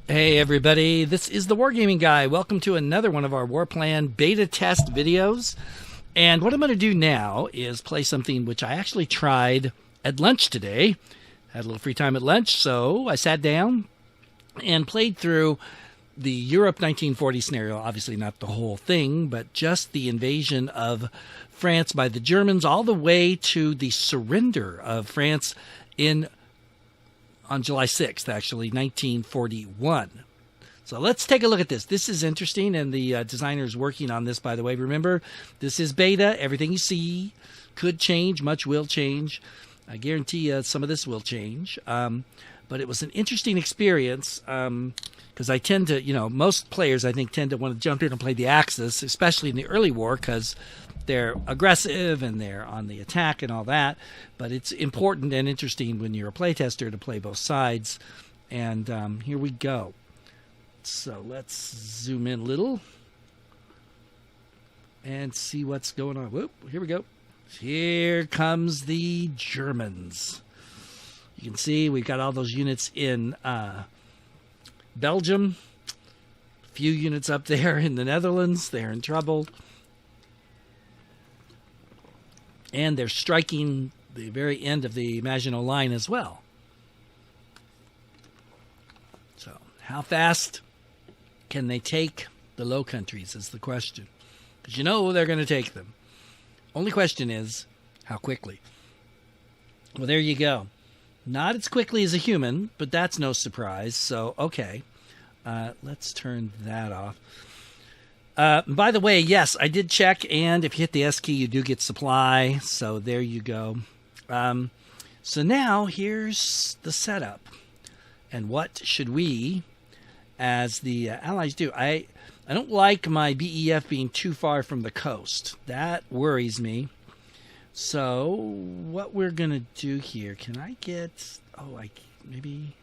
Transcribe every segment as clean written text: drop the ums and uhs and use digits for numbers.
Hey everybody, this is the Wargaming Guy. Welcome to another one of our Warplan Beta test videos. And what I'm going to do now is play something which I actually tried at lunch today. Had a little free time at lunch, so I sat down and played through the Europe 1940 scenario. Obviously not the whole thing, but just the invasion of France by the Germans all the way to the surrender of France on July 6th, actually, 1941. So let's take a look at this. This is interesting, and the designer's working on this, by the way. Remember, this is beta. Everything you see could change. Much will change. I guarantee you some of this will change. But it was an interesting experience because I tend to, most players, I think, tend to want to jump in and play the Axis, especially in the early war, because they're aggressive and they're on the attack and all that. But it's important and interesting when you're a playtester to play both sides. And here we go. So let's zoom in a little and see what's going on. Whoop, here we go. Here comes the Germans. You can see we've got all those units in Belgium. A few units up there in the Netherlands. They're in trouble. And they're striking the very end of the Maginot Line as well. So, how fast can they take the Low Countries is the question. Because they're going to take them. Only question is, how quickly? Well, there you go. Not as quickly as a human, but that's no surprise. So, okay. Let's turn that off. By the way, yes, I did check, and if you hit the S key, you do get supply. So there you go. So now here's the setup. And what should we, as the Allies, do? I don't like my BEF being too far from the coast. That worries me. So what we're going to do here, can I get, maybe,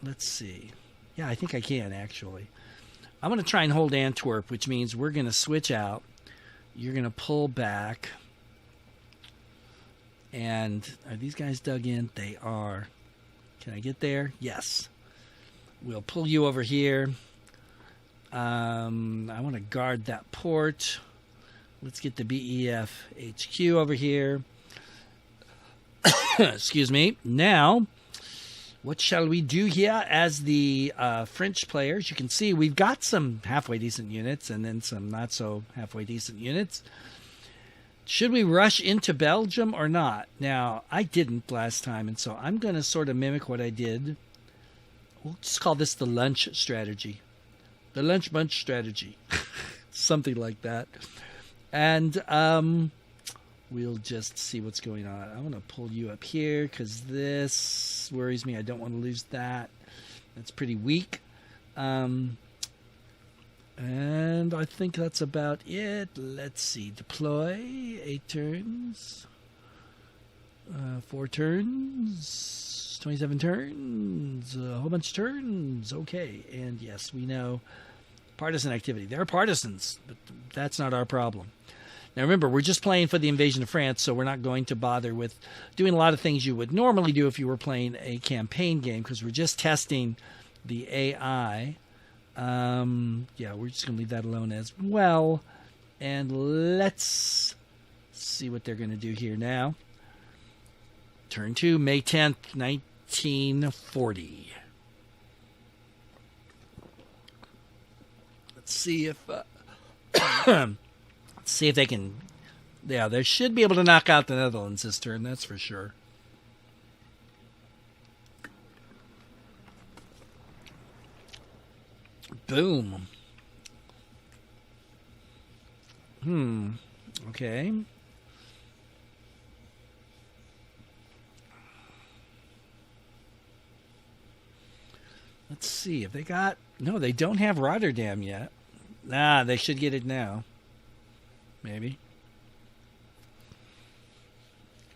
let's see. Yeah, I think I can, actually. I'm going to try and hold Antwerp, which means we're going to switch out. You're going to pull back. And are these guys dug in? They are. Can I get there? Yes. We'll pull you over here. I want to guard that port. Let's get the BEF HQ over here. Excuse me. Now, what shall we do here as the French players? You can see we've got some halfway decent units and then some not so halfway decent units. Should we rush into Belgium or not? Now, I didn't last time, and so I'm going to sort of mimic what I did. We'll just call this the lunch strategy. The lunch bunch strategy. Something like that. And we'll just see what's going on. I want to pull you up here because this worries me. I don't want to lose that. That's pretty weak. And I think that's about it. Let's see. Deploy. 8 turns. 4 turns. 27 turns. A whole bunch of turns. Okay. And yes, we know partisan activity. They're partisans, but that's not our problem. Now remember, we're just playing for the invasion of France, so we're not going to bother with doing a lot of things you would normally do if you were playing a campaign game, because we're just testing the AI. Yeah, we're just going to leave that alone as well. And let's see what they're going to do here now. Turn 2, May 10th, 1940. Let's see if... see if they can. Yeah, they should be able to knock out the Netherlands this turn, that's for sure. Boom. Okay. Let's see if they got. No, they don't have Rotterdam yet. Nah, they should get it now. Maybe.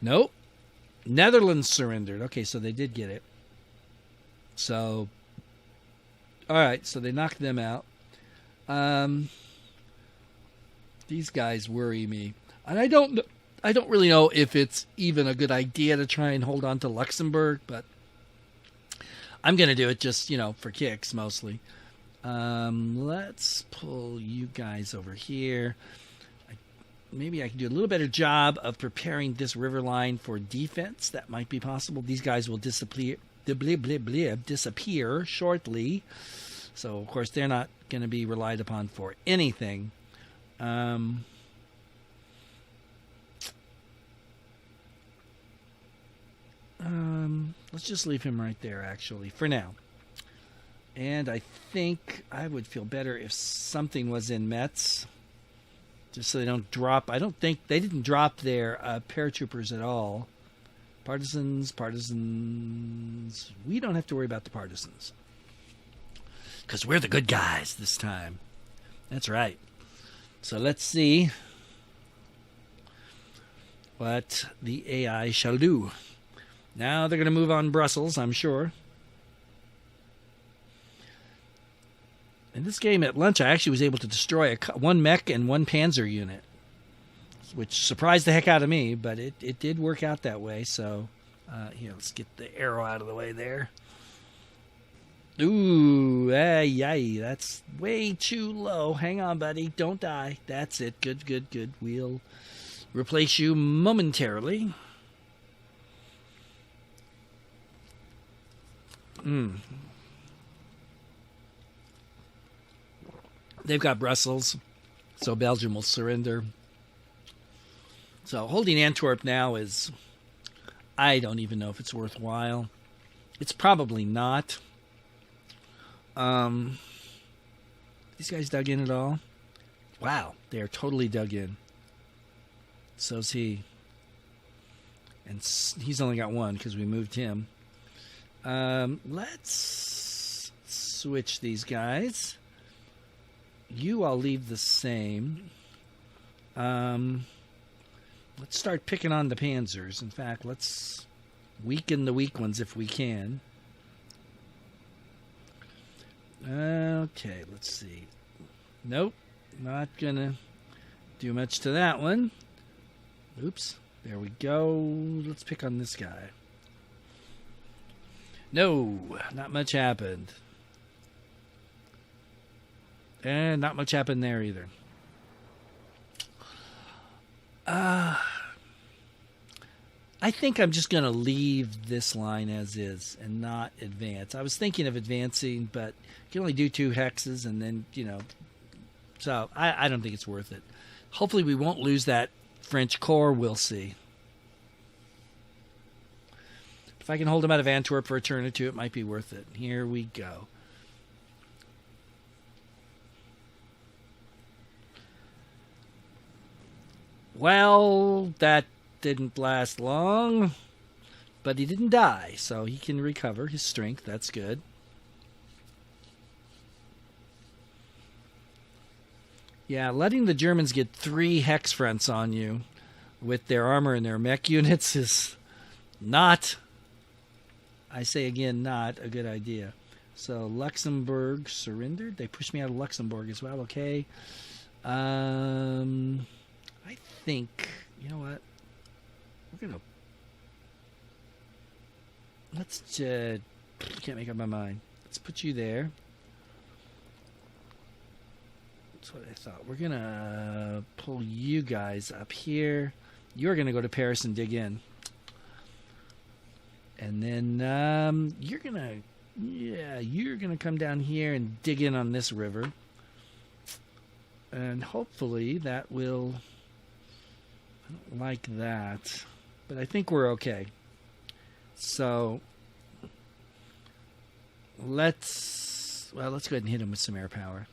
Nope. Netherlands surrendered. Okay, so they did get it. So, all right, so they knocked them out. These guys worry me. And I don't really know if it's even a good idea to try and hold on to Luxembourg, but I'm going to do it just, for kicks mostly. Let's pull you guys over here. Maybe I can do a little better job of preparing this river line for defense. That might be possible. These guys will disappear shortly. So, of course, they're not going to be relied upon for anything. Let's just leave him right there, actually, for now. And I think I would feel better if something was in Metz, just so they don't drop. I don't think they didn't drop their paratroopers at all. Partisans. We don't have to worry about the partisans, because we're the good guys this time. That's right. So let's see what the AI shall do. Now they're going to move on Brussels, I'm sure. In this game at lunch, I actually was able to destroy one mech and one panzer unit, which surprised the heck out of me, but it did work out that way. So, here, let's get the arrow out of the way there. Ooh, yay, that's way too low. Hang on, buddy. Don't die. That's it. Good. We'll replace you momentarily. They've got Brussels, so Belgium will surrender. So holding Antwerp now is, I don't even know if it's worthwhile. It's probably not. These guys dug in at all? Wow, they are totally dug in. So's he. And he's only got one because we moved him. Let's switch these guys. You, I'll leave the same. Let's start picking on the panzers. In fact, let's weaken the weak ones if we can. Okay, let's see. Nope, not gonna do much to that one. Oops, there we go. Let's pick on this guy. No, not much happened. And not much happened there either. I think I'm just going to leave this line as is and not advance. I was thinking of advancing, but you can only do 2 hexes and then, so I don't think it's worth it. Hopefully we won't lose that French corps. We'll see. If I can hold them out of Antwerp for a turn or two, it might be worth it. Here we go. Well, that didn't last long, but he didn't die, so he can recover his strength. That's good. Yeah, letting the Germans get 3 hex fronts on you with their armor and their mech units is not, I say again, not a good idea. So Luxembourg surrendered. They pushed me out of Luxembourg as well. Okay. I think, you know what? We're going to... Let's just... Can't make up my mind. Let's put you there. That's what I thought. We're going to pull you guys up here. You're going to go to Paris and dig in. And then you're going to... Yeah, you're going to come down here and dig in on this river. And hopefully that will... I don't like that, but I think we're okay. So let's go ahead and hit him with some air power.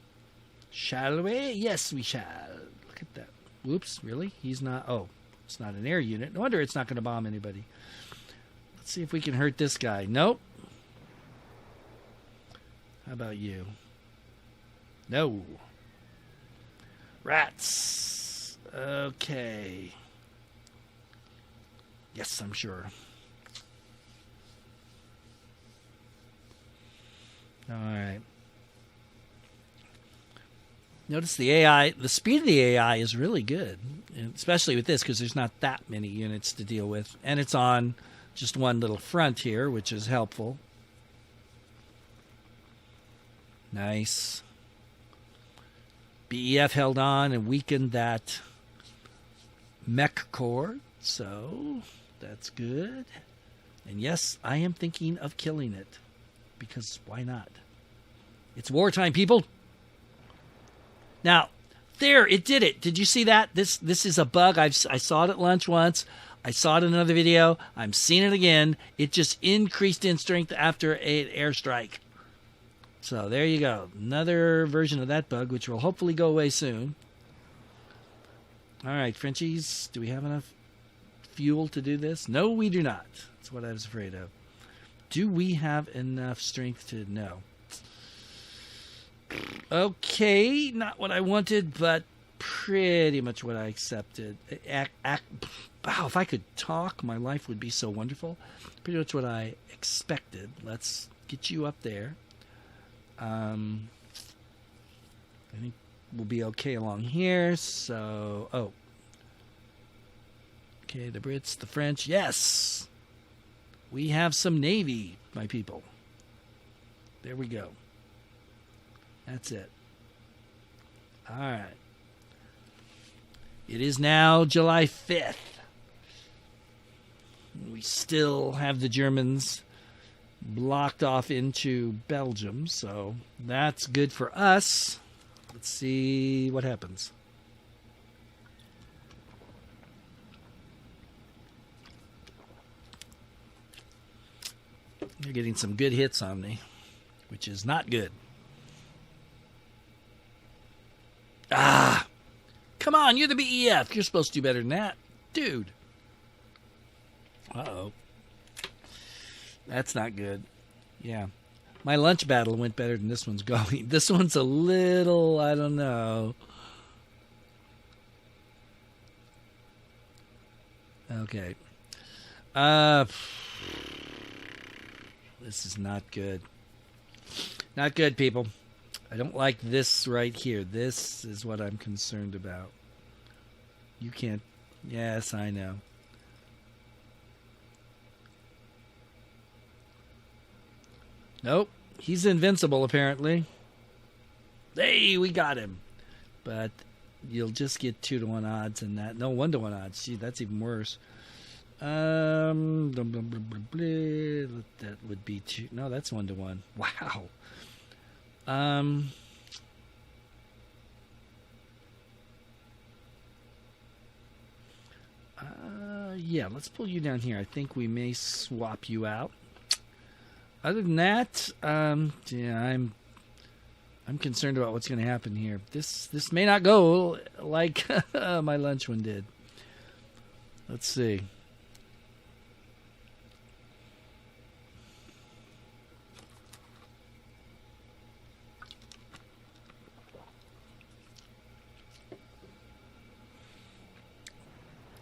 Shall we? Yes, we shall. Look at that. Whoops, really? He's not... Oh, it's not an air unit. No wonder it's not going to bomb anybody. Let's see if we can hurt this guy. Nope. How about you? No. Rats. Okay. Yes, I'm sure. All right. Notice the AI, the speed of the AI is really good, especially with this because there's not that many units to deal with. And it's on just one little front here, which is helpful. Nice. BEF held on and weakened that mech core, so that's good. And yes, I am thinking of killing it, because why not? It's wartime, people. Now, there, it did it. Did you see that? This is a bug. I saw it at lunch once. I saw it in another video. I'm seeing it again. It just increased in strength after an airstrike. So there you go. Another version of that bug, which will hopefully go away soon. All right, Frenchies, do we have enough fuel to do this? No, we do not. That's what I was afraid of. Do we have enough strength to know? Okay, not what I wanted, but pretty much what I accepted. Wow, if I could talk, my life would be so wonderful. Pretty much what I expected. Let's get you up there. I think we'll be okay along here. So, okay, the Brits, the French. Yes, we have some Navy, my people. There we go. That's it. All right. It is now July 5th. We still have the Germans blocked off into Belgium, so that's good for us. Let's see what happens. They're getting some good hits on me, which is not good. Ah! Come on, you're the BEF. You're supposed to do better than that. Dude. Uh-oh. That's not good. Yeah. My lunch battle went better than this one's going. This one's a little, I don't know. Okay. This is not good. Not good, people. I don't like this right here. This is what I'm concerned about. You can't... Yes, I know. Nope. He's invincible, apparently. Hey, we got him. But you'll just get 2-to-1 odds in that. No, 1-to-1 odds. Gee, that's even worse. That would be 2. No, that's 1-to-1. Wow. Yeah, let's pull you down here. I think we may swap you out. Other than that, yeah, I'm concerned about what's going to happen here. This may not go like my lunch one did. Let's see.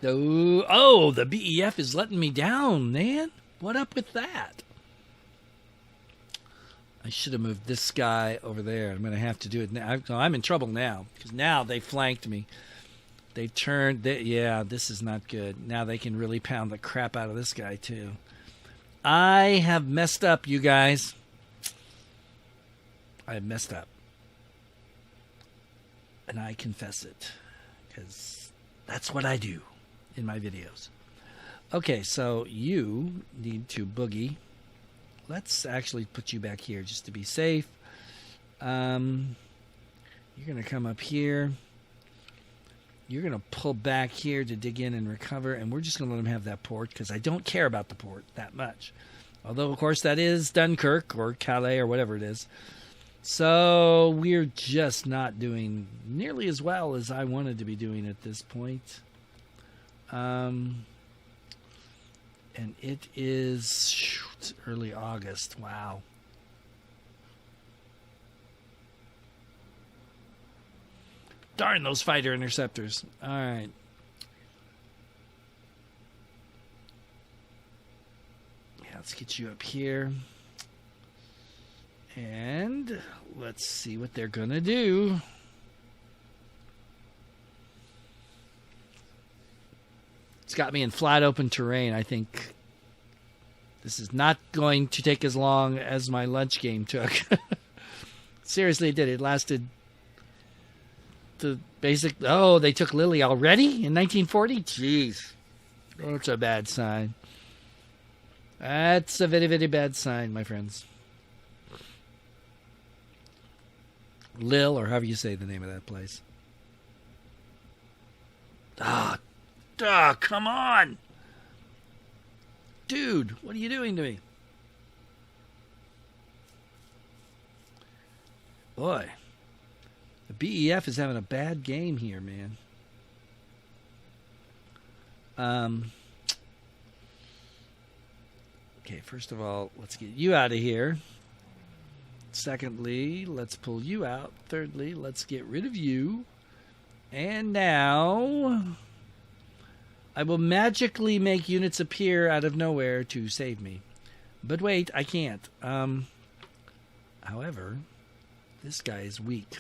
Oh, the BEF is letting me down, man. What up with that? I should have moved this guy over there. I'm going to have to do it now. I'm in trouble now because now they flanked me. They turned. Yeah, this is not good. Now they can really pound the crap out of this guy too. I have messed up, you guys. I have messed up. And I confess it because that's what I do in my videos. Okay, so you need to boogie. Let's actually put you back here just to be safe. You're going to come up here. You're going to pull back here to dig in and recover, and we're just going to let them have that port because I don't care about the port that much. Although, of course, that is Dunkirk or Calais or whatever it is. So we're just not doing nearly as well as I wanted to be doing at this point. And it is early August. Wow. Darn those fighter interceptors. All right. Yeah, let's get you up here. And let's see what they're going to do. It's got me in flat open terrain. I think this is not going to take as long as my lunch game took. Seriously, it did. It lasted the basic. Oh, they took Lily already in 1940? Jeez. That's a bad sign. That's a very, very bad sign, my friends. Lille, or however you say the name of that place. Come on! Dude, what are you doing to me? Boy, the BEF is having a bad game here, man. Okay, first of all, let's get you out of here. Secondly, let's pull you out. Thirdly, let's get rid of you. And now I will magically make units appear out of nowhere to save me. But wait, I can't. However, this guy is weak.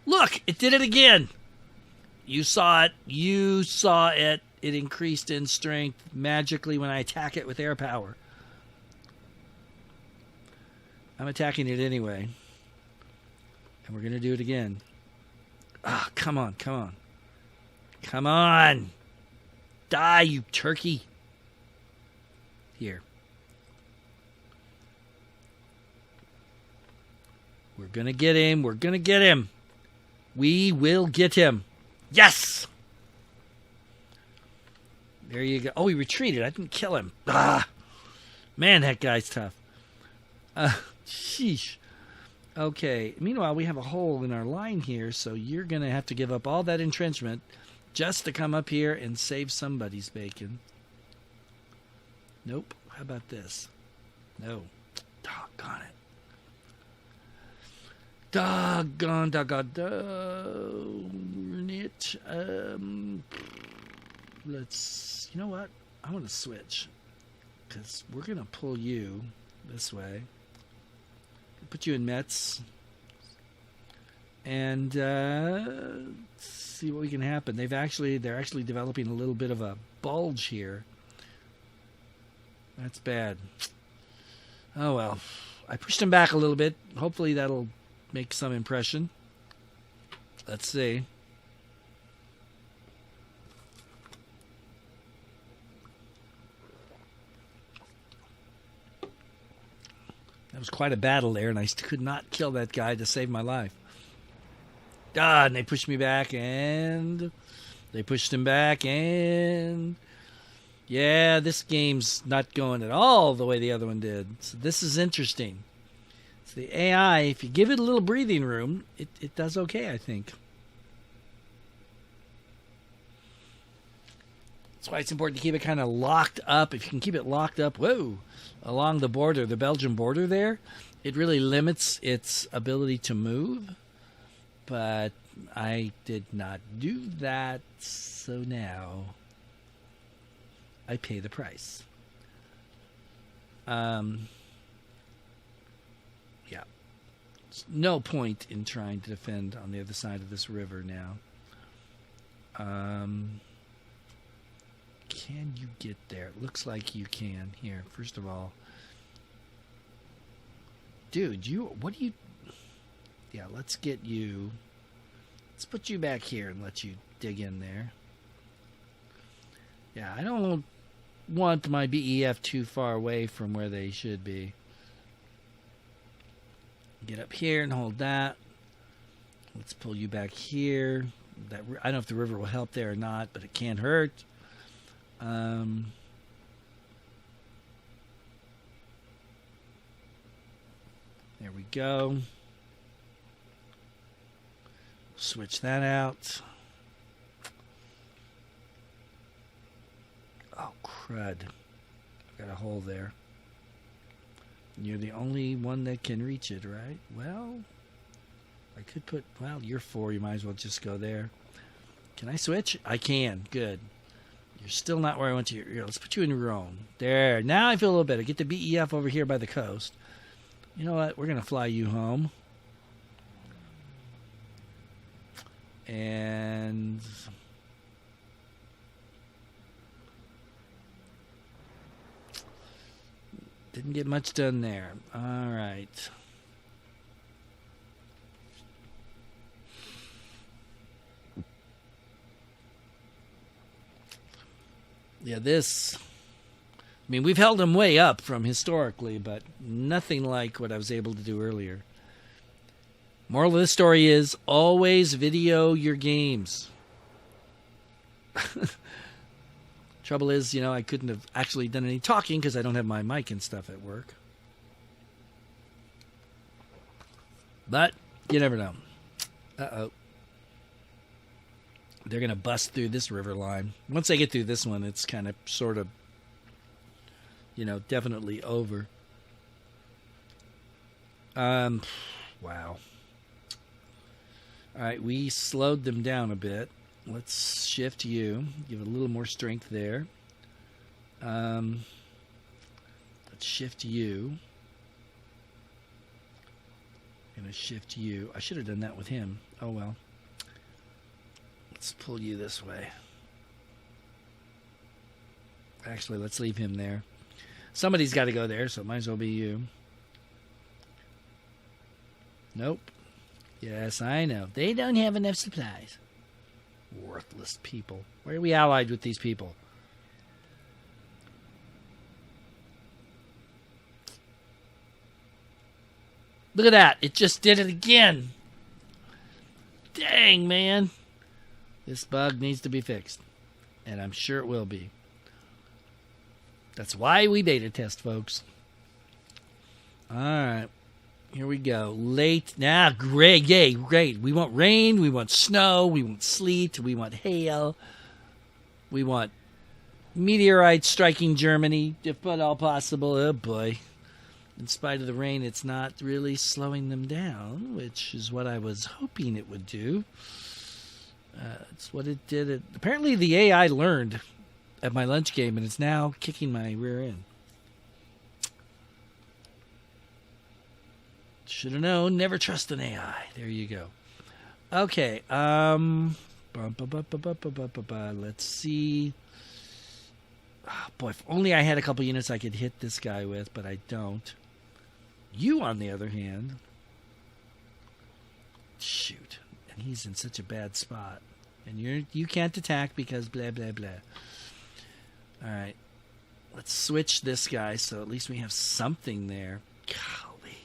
Look, it did it again. You saw it. You saw it. It increased in strength magically when I attack it with air power. I'm attacking it anyway. And we're going to do it again. Come on, come on. Come on. Die, you turkey. Here. We're going to get him. We're going to get him. We will get him. Yes! There you go. Oh, he retreated. I didn't kill him. Man, that guy's tough. Sheesh. Okay. Meanwhile, we have a hole in our line here, so you're going to have to give up all that entrenchment just to come up here and save somebody's bacon. Nope. How about this? No. Doggone it. Doggone it. Let's, you know what? I want to switch. Because we're going to pull you this way. Put you in Mets. And see what we can happen. They're actually developing a little bit of a bulge here. That's bad. Oh well. I pushed him back a little bit. Hopefully that'll make some impression. Let's see. That was quite a battle there, and I could not kill that guy to save my life. And they pushed me back, and they pushed him back, and yeah, this game's not going at all the way the other one did. So this is interesting. So the AI, if you give it a little breathing room, it does okay, I think. That's why it's important to keep it kind of locked up. If you can keep it locked up, along the border, the Belgian border there, it really limits its ability to move. But I did not do that, so now I pay the price. Yeah. There's no point in trying to defend on the other side of this river now. Can you get there? It looks like you can. Here, first of all. Dude, yeah, let's get you. Let's put you back here and let you dig in there. Yeah, I don't want my BEF too far away from where they should be. Get up here and hold that. Let's pull you back here. I don't know if the river will help there or not, but it can't hurt. There we go. Switch that out. Oh, crud. I've got a hole there. You're the only one that can reach it, right? Well, I could put... Well, you're 4. You might as well just go there. Can I switch? I can. Good. You're still not where I want you. Here, let's put you in Rome. There. Now I feel a little better. Get the BEF over here by the coast. You know what? We're going to fly you home. And didn't get much done there. All right. Yeah, this... I mean, we've held them way up from historically, but nothing like what I was able to do earlier. Moral of the story is, always video your games. Trouble is, I couldn't have actually done any talking because I don't have my mic and stuff at work. But you never know. Uh-oh. They're going to bust through this river line. Once they get through this one, it's kind of sort of, definitely over. Wow. All right, we slowed them down a bit. Let's shift you. Give it a little more strength there. Let's shift you. I'm going to shift you. I should have done that with him. Oh, well. Let's pull you this way. Actually, let's leave him there. Somebody's got to go there, so it might as well be you. Nope. Yes, I know. They don't have enough supplies. Worthless people. Why are we allied with these people? Look at that. It just did it again. Dang, man. This bug needs to be fixed. And I'm sure it will be. That's why we beta test, folks. All right. Here we go. Late. Now, great. Yay, great. We want rain. We want snow. We want sleet. We want hail. We want meteorites striking Germany, if at all possible. Oh, boy. In spite of the rain, it's not really slowing them down, which is what I was hoping it would do. It's what it did. Apparently, the AI learned at my lunch game, and it's now kicking my rear end. Should have known. Never trust an AI. There you go. Okay. Let's see. Oh, boy, if only I had a couple units I could hit this guy with, but I don't. You, on the other hand. Shoot. And he's in such a bad spot. And you can't attack because blah, blah, blah. All right. Let's switch this guy so at least we have something there. Golly.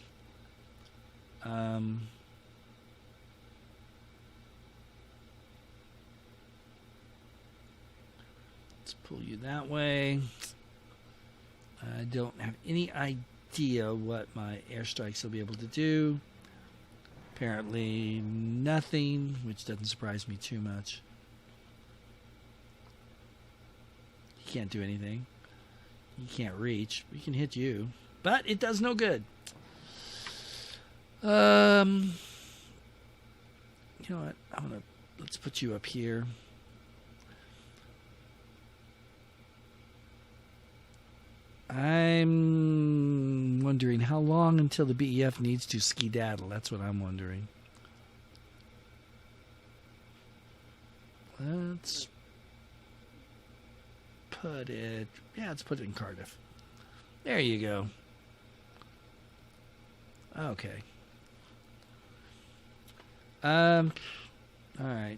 Let's pull you that way. I don't have any idea what my airstrikes will be able to do. Apparently nothing, which doesn't surprise me too much. He can't do anything. He can't reach. We can hit you, but it does no good. You know what? Let's put you up here. I'm wondering how long until the BEF needs to skedaddle. That's what I'm wondering. Let's put it... Yeah, let's put it in Cardiff. There you go. Okay. All right.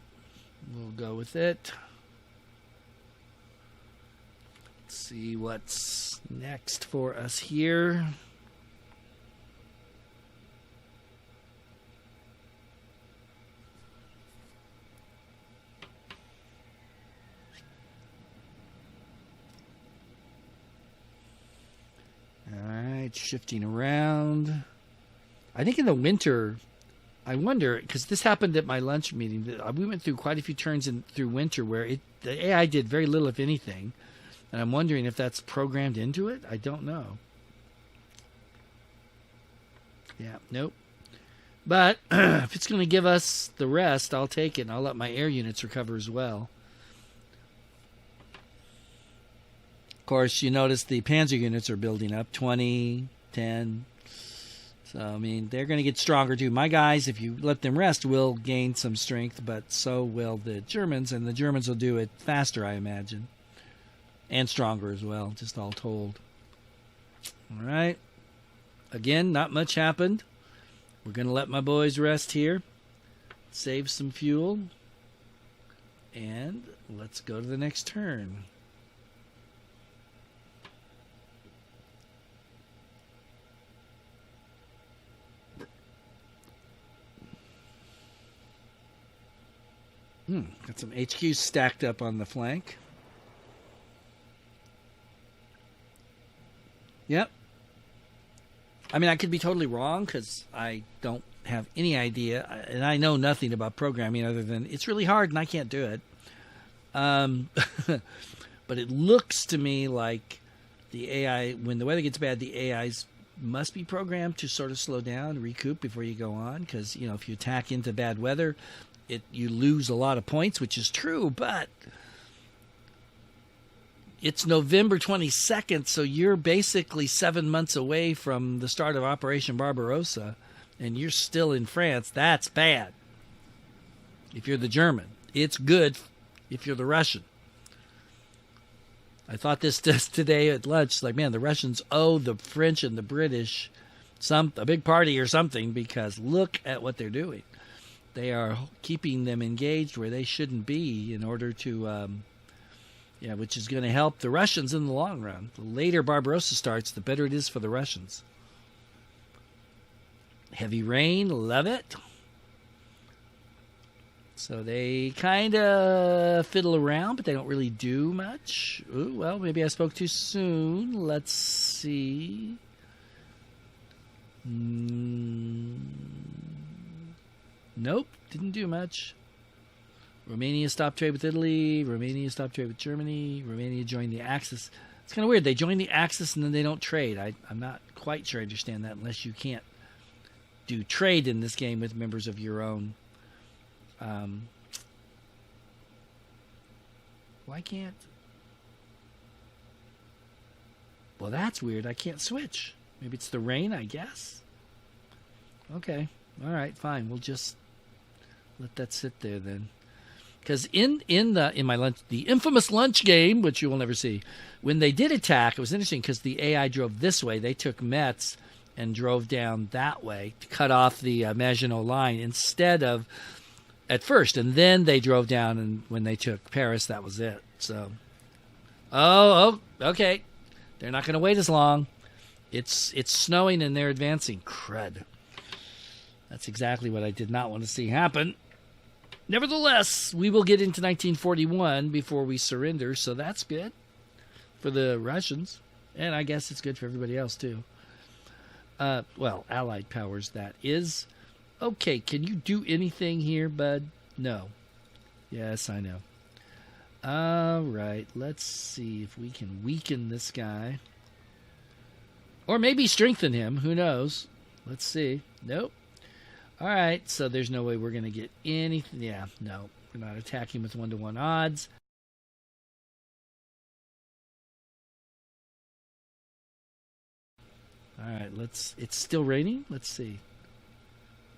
We'll go with it. Let's see what's next for us here. All right, shifting around. I think in the winter, I wonder, because this happened at my lunch meeting. We went through quite a few turns through winter where the AI did very little, if anything. And I'm wondering if that's programmed into it. I don't know. Yeah, nope. But if it's going to give us the rest, I'll take it, and I'll let my air units recover as well. Of course, you notice the Panzer units are building up. 20, 10. So, I mean, they're going to get stronger, too. My guys, if you let them rest, will gain some strength, but so will the Germans, and the Germans will do it faster, I imagine. And stronger as well, just all told. All right. Again, not much happened. We're going to let my boys rest here. Save some fuel. And let's go to the next turn. Got some HQs stacked up on the flank. Yep. I mean, I could be totally wrong because I don't have any idea, and I know nothing about programming other than it's really hard and I can't do it. But it looks to me like the AI, when the weather gets bad, the AIs must be programmed to sort of slow down, recoup before you go on. Because, you know, if you attack into bad weather, you lose a lot of points, which is true. But it's November 22nd, so you're basically 7 months away from the start of Operation Barbarossa, and you're still in France. That's bad. If you're the German, it's good if you're the Russian. I thought this today at lunch. Like, man, the Russians owe the French and the British a big party or something, because look at what they're doing. They are keeping them engaged where they shouldn't be in order to, which is going to help the Russians in the long run. The later Barbarossa starts, the better it is for the Russians. Heavy rain, love it. So they kind of fiddle around, but they don't really do much. Ooh, well, maybe I spoke too soon. Let's see. Nope, didn't do much. Romania stopped trade with Italy. Romania stopped trade with Germany. Romania joined the Axis. It's kind of weird. They join the Axis and then they don't trade. I'm not quite sure I understand that unless you can't do trade in this game with members of your own. Why can't? Well, that's weird. I can't switch. Maybe it's the rain, I guess. Okay. All right, fine. We'll just let that sit there then. Because in my lunch, the infamous lunch game, which you will never see, when they did attack, it was interesting because the AI drove this way. They took Metz and drove down that way to cut off the Maginot Line instead of at first, and then they drove down, and when they took Paris, that was it. So, okay, they're not going to wait as long. It's snowing and they're advancing. Crud. That's exactly what I did not want to see happen. Nevertheless, we will get into 1941 before we surrender, so that's good for the Russians, and I guess it's good for everybody else too. Well, Allied powers, that is. Okay, can you do anything here, bud? No. Yes, I know. All right, let's see if we can weaken this guy. Or maybe strengthen him. Who knows? Let's see. Nope. All right, so there's no way we're going to get anything. Yeah, no. We're not attacking with 1-to-1 odds. All right, it's still raining. Let's see.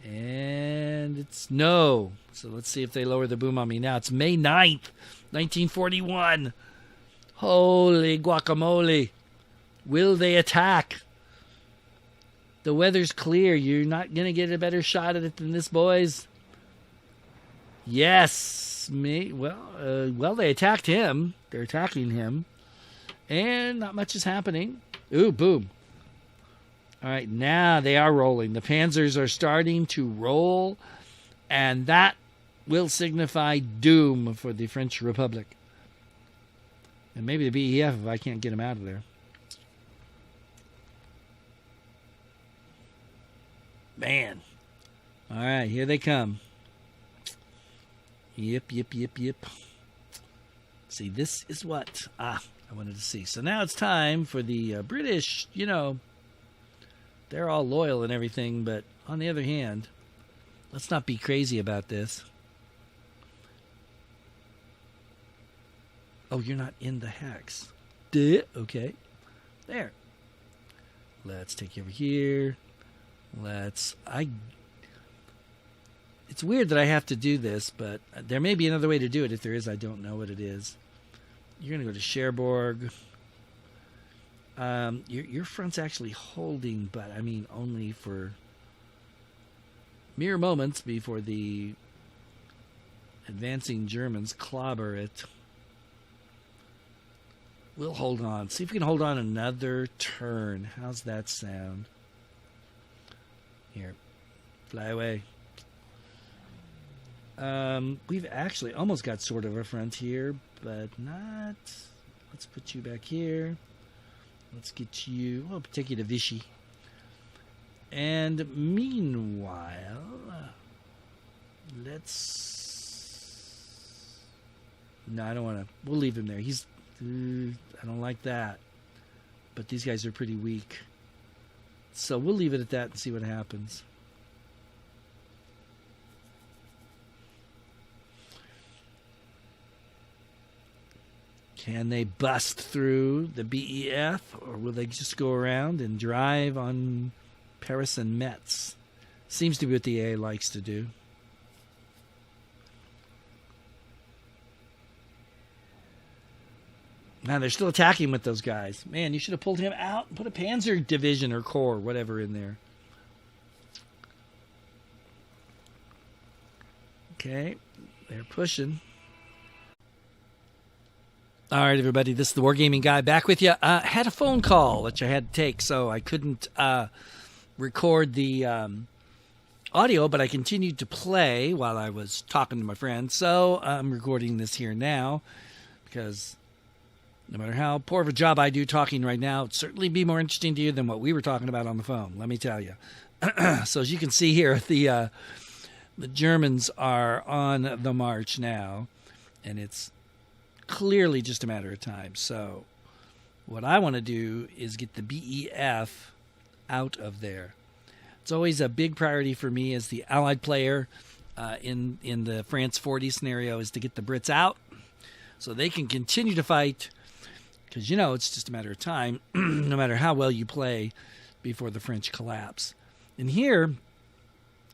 And it's no. So let's see if they lower the boom on me now. It's May 9th, 1941. Holy guacamole. Will they attack? The weather's clear. You're not going to get a better shot at it than this, boys. Yes. Well, they attacked him. They're attacking him. And not much is happening. Ooh, boom. All right, now they are rolling. The panzers are starting to roll, and that will signify doom for the French Republic. And maybe the BEF if I can't get them out of there. Man. All right, here they come. Yep. See, this is what I wanted to see. So now it's time for the British, they're all loyal and everything, but on the other hand, let's not be crazy about this. Oh, you're not in the hex. Duh. Okay. There. Let's take you over here. It's weird that I have to do this, but there may be another way to do it. If there is, I don't know what it is. You're going to go to Cherbourg. Your front's actually holding, but I mean only for mere moments before the advancing Germans clobber it. We'll hold on. See if we can hold on another turn. How's that sound? Here. Fly away. We've actually almost got sort of a front here, but not. Let's put you back here. Let's get you. We'll take you to Vichy. And meanwhile, let's. No, I don't want to. We'll leave him there. He's. I don't like that. But these guys are pretty weak. So we'll leave it at that and see what happens. Can they bust through the BEF, or will they just go around and drive on Paris and Metz? Seems to be what the AA likes to do. Now they're still attacking with those guys. Man, you should have pulled him out and put a Panzer division or corps, whatever, in there. Okay, they're pushing. All right, everybody, this is the Wargaming Guy back with you. Had a phone call that I had to take, so I couldn't record the audio, but I continued to play while I was talking to my friend. So I'm recording this here now because no matter how poor of a job I do talking right now, it'd certainly be more interesting to you than what we were talking about on the phone, let me tell you. So as you can see here, the Germans are on the march now, and it's clearly just a matter of time. So what I want to do is get the BEF out of there. It's always a big priority for me as the Allied player in the France 40 scenario is to get the Brits out so they can continue to fight, because, you know, it's just a matter of time, no matter how well you play, before the French collapse. And here,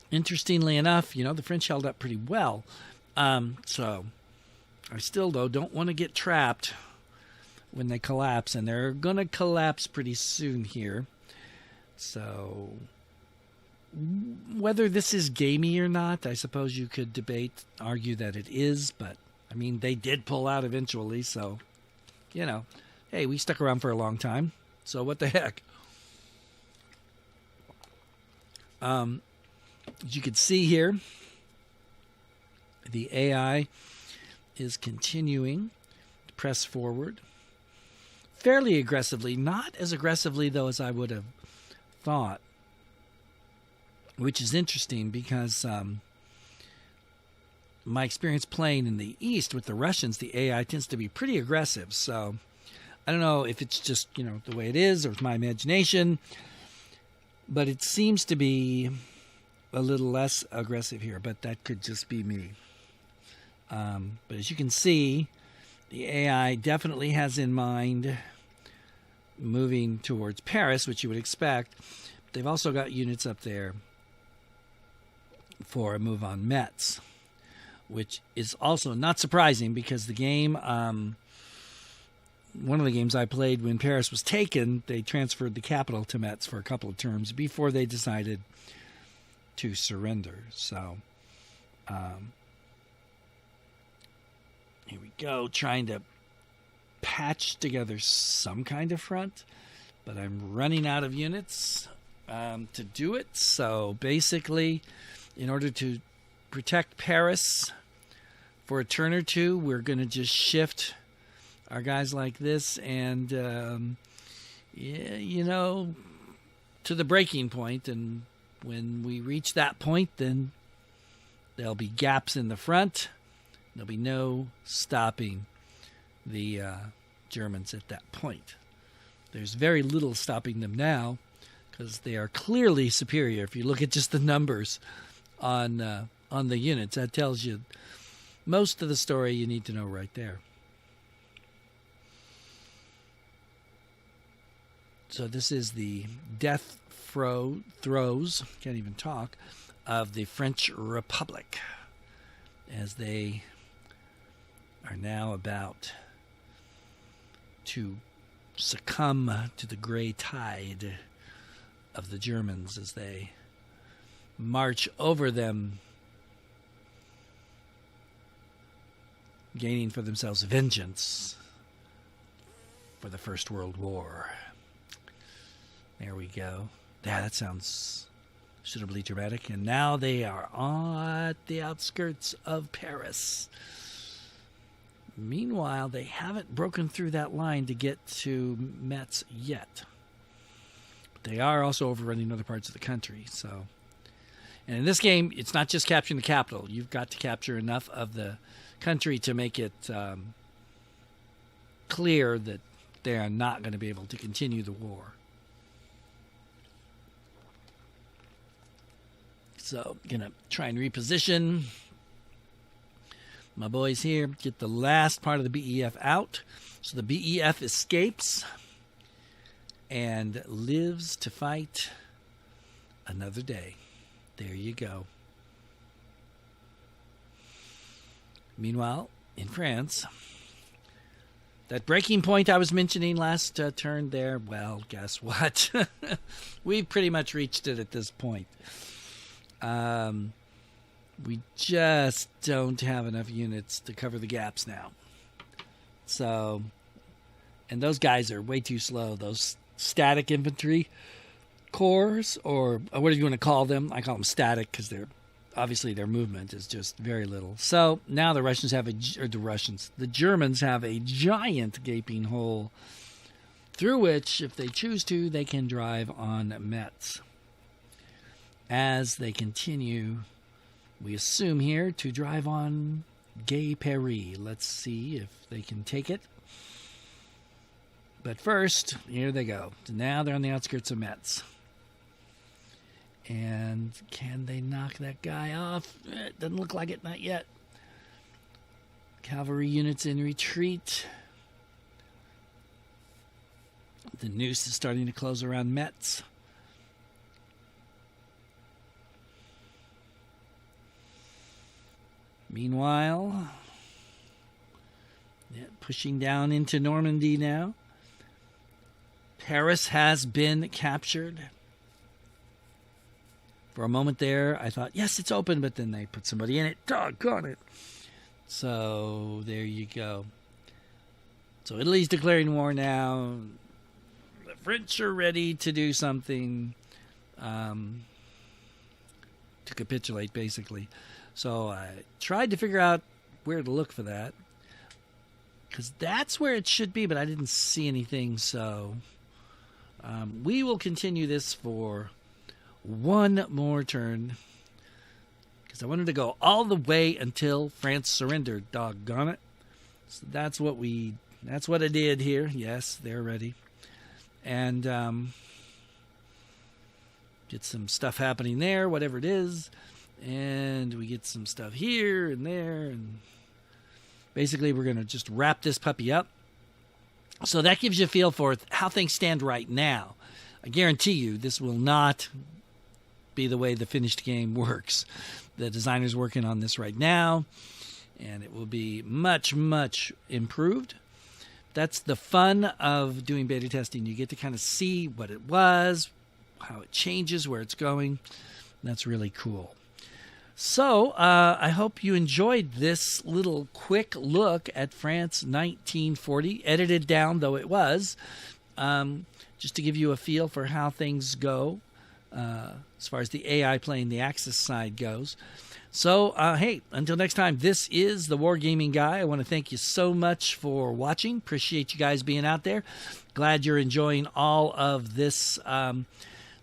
interestingly enough, you know, the French held up pretty well. So I still, though, don't want to get trapped when they collapse, and they're going to collapse pretty soon here. So whether this is gamey or not, I suppose you could argue that it is, but, I mean, they did pull out eventually, so, you know, hey, we stuck around for a long time, so what the heck. As you can see here, the AI is continuing to press forward fairly aggressively, not as aggressively, though, as I would have thought, which is interesting because my experience playing in the East with the Russians, the AI tends to be pretty aggressive. So I don't know if it's just, you know, the way it is or it's my imagination, but it seems to be a little less aggressive here, but that could just be me. But as you can see, the AI definitely has in mind moving towards Paris, which you would expect. They've also got units up there for a move on Metz, which is also not surprising because the game, one of the games I played when Paris was taken, they transferred the capital to Metz for a couple of terms before they decided to surrender. So here we go, trying to patch together some kind of front, but I'm running out of units to do it. So basically, in order to protect Paris for a turn or two, we're going to just shift our guys like this and, you know, to the breaking point. And when we reach that point, then there'll be gaps in the front. There'll be no stopping the Germans at that point. There's very little stopping them now because they are clearly superior. If you look at just the numbers on the units, that tells you most of the story you need to know right there. So this is the death throes, can't even talk, of the French Republic as they are now about to succumb to the gray tide of the Germans as they march over them, gaining for themselves vengeance for the First World War. There we go. Yeah, that sounds suitably dramatic. And now they are at the outskirts of Paris. Meanwhile, they haven't broken through that line to get to Metz yet. But they are also overrunning other parts of the country. So, and in this game, it's not just capturing the capital. You've got to capture enough of the country to make it clear that they are not going to be able to continue the war. So, going to try and reposition my boys here. Get the last part of the BEF out. So the BEF escapes and lives to fight another day. There you go. Meanwhile, in France, that breaking point I was mentioning last turn there, well, guess what? We've pretty much reached it at this point. We just don't have enough units to cover the gaps now. So, and those guys are way too slow. Those static infantry corps, or what do you want to call them? I call them static because they're obviously their movement is just very little. So now the Germans have a giant gaping hole through which, if they choose to, they can drive on Metz. As they continue, we assume here, to drive on Gay Paris. Let's see if they can take it. But first, here they go. Now they're on the outskirts of Metz. And can they knock that guy off? It doesn't look like it, not yet. Cavalry units in retreat. The noose is starting to close around Metz. Meanwhile, pushing down into Normandy now. Paris has been captured. For a moment there, I thought, yes, it's open, but then they put somebody in it. Doggone it. So there you go. So Italy's declaring war now. The French are ready to do something to capitulate, basically. So I tried to figure out where to look for that, because that's where it should be, but I didn't see anything. So we will continue this for one more turn, because I wanted to go all the way until France surrendered. Doggone it. So that's what I did here. Yes, they're ready. And get some stuff happening there, whatever it is. And we get some stuff here and there. And basically, we're going to just wrap this puppy up. So that gives you a feel for how things stand right now. I guarantee you this will not be the way the finished game works. The designer's working on this right now, and it will be much, much improved. That's the fun of doing beta testing. You get to kind of see what it was, how it changes, where it's going. That's really cool. So I hope you enjoyed this little quick look at France 1940, edited down though it was, just to give you a feel for how things go as far as the AI playing the Axis side goes. So, hey, until next time, this is the Wargaming Guy. I want to thank you so much for watching. Appreciate you guys being out there. Glad you're enjoying all of this,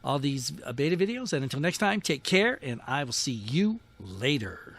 all these beta videos. And until next time, take care, and I will see you later.